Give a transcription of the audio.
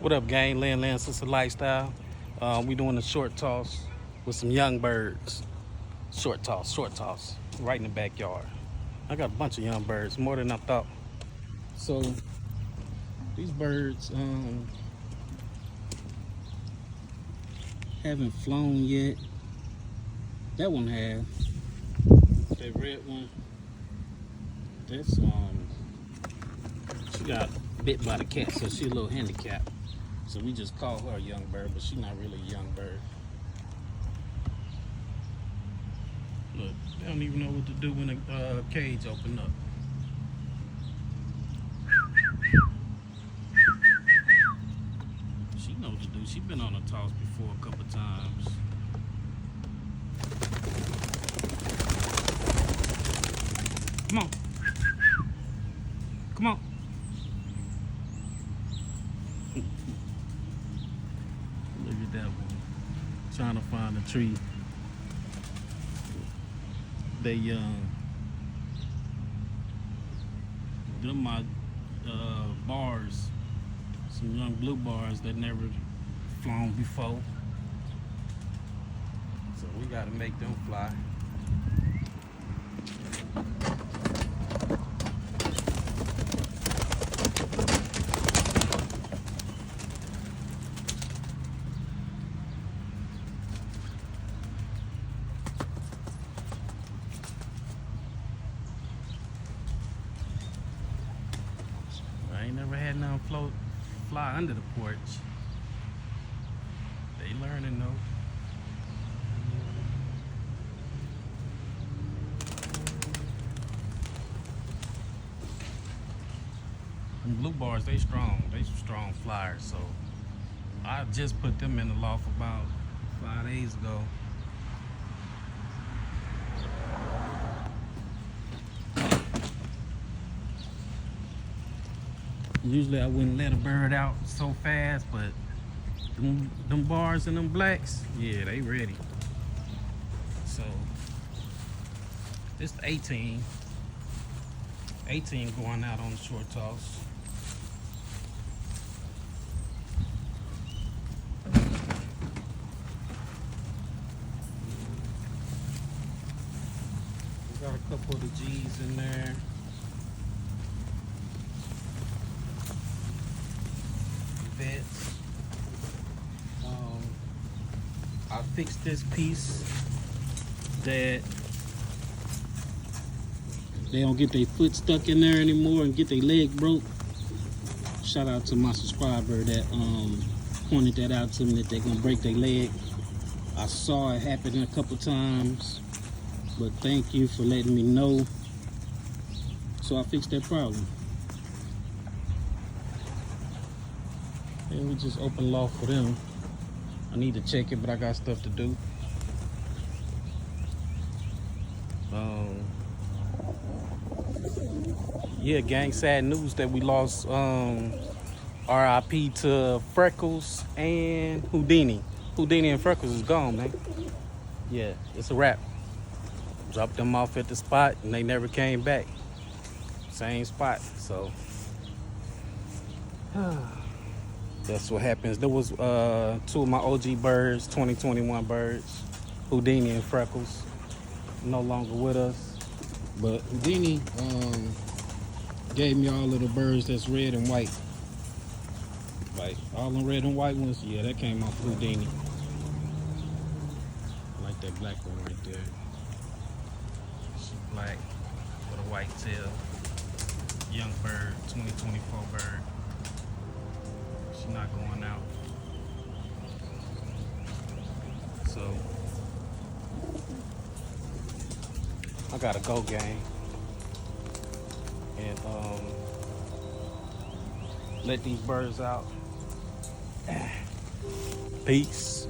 What up, gang? Land Sister Lifestyle. We doing a short toss with some young birds. Short toss, right in the backyard. I got a bunch of young birds, more than I thought. So these birds haven't flown yet. That one have. That red one. That's she got bit by the cat, so she a little handicapped. So we just call her a young bird, but she's not really a young bird. Look, they don't even know what to do when the cage open up. She knows what to do. She been on a toss before a couple times. Come on. Come on. Look at that one. Trying to find a tree. They young. Them my bars. Some young blue bars that never flown before. So we gotta make them fly. I ain't never had none fly under the porch. They learning though. And blue bars, they strong. They strong flyers. So I just put them in the loft about 5 days ago. Usually I wouldn't let a bird out so fast, but them bars and them blacks, yeah, they ready. So this 18 going out on the short toss. We got a couple of the G's in there. Vets. I fixed this piece that they don't get their foot stuck in there anymore and get their leg broke. Shout out to my subscriber that pointed that out to me, that they're gonna break their leg. I saw it happen a couple times, but thank you for letting me know. So I fixed that problem. And we just open loft for them. I need to check it, but I got stuff to do. Yeah, gang, sad news that we lost RIP to Freckles and Houdini. Houdini and Freckles is gone, man. Yeah, it's a wrap. Dropped them off at the spot and they never came back. Same spot, so that's what happens. There was two of my OG birds, 2021 birds, Houdini and Freckles, no longer with us. But Houdini gave me all of the birds that's red and white. Like all the red and white ones, yeah, that came off Houdini. I like that black one right there. She's black with a white tail. Young bird, 2024 bird. She's not going out. So I gotta go, gang, and let these birds out. Peace.